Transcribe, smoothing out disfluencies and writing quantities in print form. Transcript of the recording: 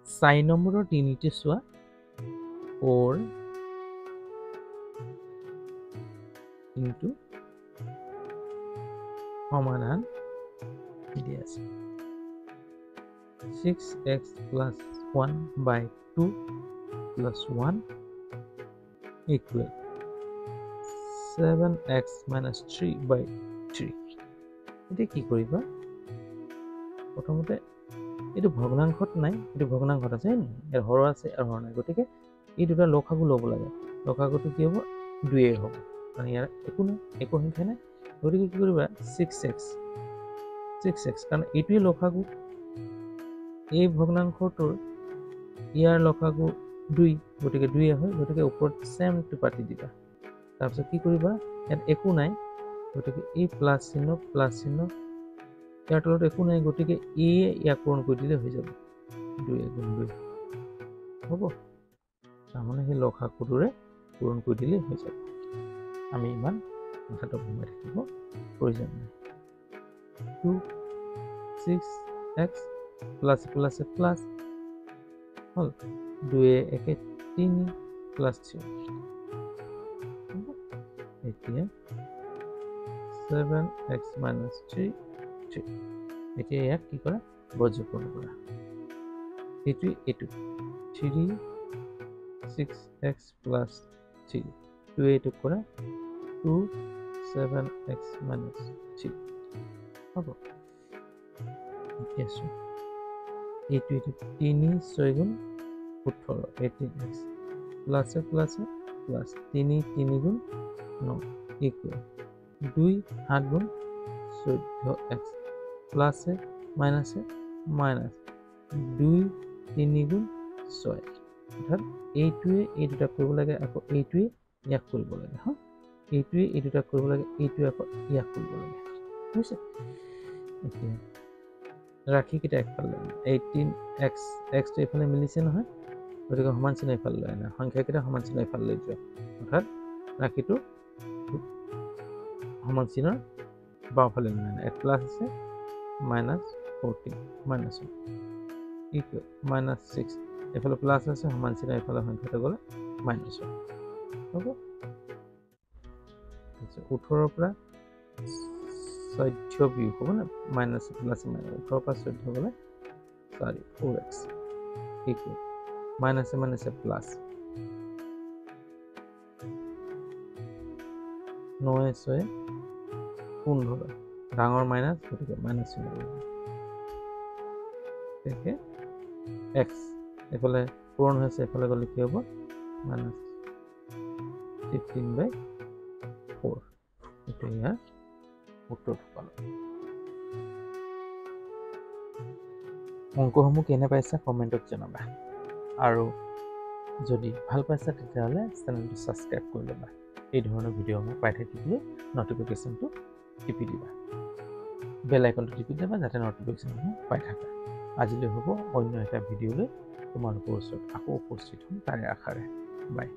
4 নম্বৰৰ তিনিটি চোৱা 4 into সমাধান দিয়া আছে 6x plus 1 by 2 plus 1 equal 7x minus 3 by 3 এতিয়া কি কৰিবা প্ৰথমতে এইটো ভগ্নাংশত নাই এইটো ভগ্নাংশত আছে এৰ হৰ আছে আৰু হৰ নাই গতিকে এই দুটা লসাগু ল'ব লাগে লসাগুটো কি হ'ব 2 হ'ব মানে ইয়াৰ একো সংখ্যা নাই গতিকে কি কৰিবা 6x কাৰণ এইটোৱে লসাগু এই ভগ্নাংশটোৰ ইয়াৰ লসাগু 2 গতিকে 2 হয় গতিকে ওপৰত সেমটো পাতি দিবা তাৰপিছত কি কৰিবা ইয়াত একো নাই গতিকে এই প্লাস চিহ্ন ইয়াৰ তলত একো নাই গতিকে এ ইয়াক পূৰণ কৰি দিলে হৈ যাব 2 গুণ 2 হ'ব তাৰমানে সেই লসাগুটোৰে পূৰণ কৰি দিলে হৈ যাব আমি ইমান মাথাটো ঘুমাই থাকিব প্ৰয়োজন নাই 2 6x প্লাস প্লাস হল 2 1 3 প্লাস 3 এতিয়া 7x minus 3 এতিয়া ইয়াক কি কৰা বৰ্গপূৰ্ণ কৰা এইটো 3 6x plus 3 2 এইটো কৰা 2 7x minus 3 হ'ব এতিয়া এইটো 3 6 গুণ 18 18x প্লাস 3 গুণ 9 equal 2 7 গুণ 14x প্লাস মাইনাস 2 3 গুণ 6 অর্থাৎ এইটোৱে এই দুটা কৰিব লাগে আকৌ এইটোৱে ইয়াক কৰিব লাগে হা এইটোৱে এই দুটা কৰিব লাগে এইটোৱে আকৌ ইয়াক কৰিব লাগে বুজিছে এতিয়া ৰাখি কিটা একফালে 18x x টো এফালে মিলিছে নহয় গতিকে সমান চিহ্ন এফালে লৈ আনা সংখ্যা কিটা সমান চিহ্ন এফালে লৈ যোৱা অৰ্থাৎ ৰাখিটো সমান চিহ্নৰ বাওঁফালে লৈ আনা এক প্লাস আছে -14 -1 equal -6 এফালে প্লাস আছে সমান চিহ্ন এফালে সংখ্যাটো গলে -1 হ'ব 18 পৰা 14 বিয়োগ হ'ব না মাইনাস প্লাস 18 পৰা 14 গলে 4x equal মাইনাস প্লাস 9 6 15 ডাঙৰ মাইনাস গতিকে মাইনাস চিহ্ন দেখে x এফালে পূৰণ হৈছে এফালে গলে কি হ'ব -15/4 এটা ইয়াৰ উত্তৰ পালো অংকসমূহ কেনে পাইছা কমেন্টত জনাবা আৰু যদি ভাল পাইছা তেতিয়াহলে চেনেলটো সাবস্ক্ৰাইব কৰি ল'বা এই ধৰণৰ ভিডিঅ'সমূহ পাই থাকিবলৈ নটিফিকেশনটো টিপি দিবা বেল আইকনটো টিপি দিবা যাতে নটিফিকেশনসমূহ পাই থাকা আজিলৈ হ'ব অন্য এটা ভিডিঅ'লৈ তোমালোকৰ ওচৰত আকৌ উপস্থিত হ'ম তাৰে আশাৰে বাই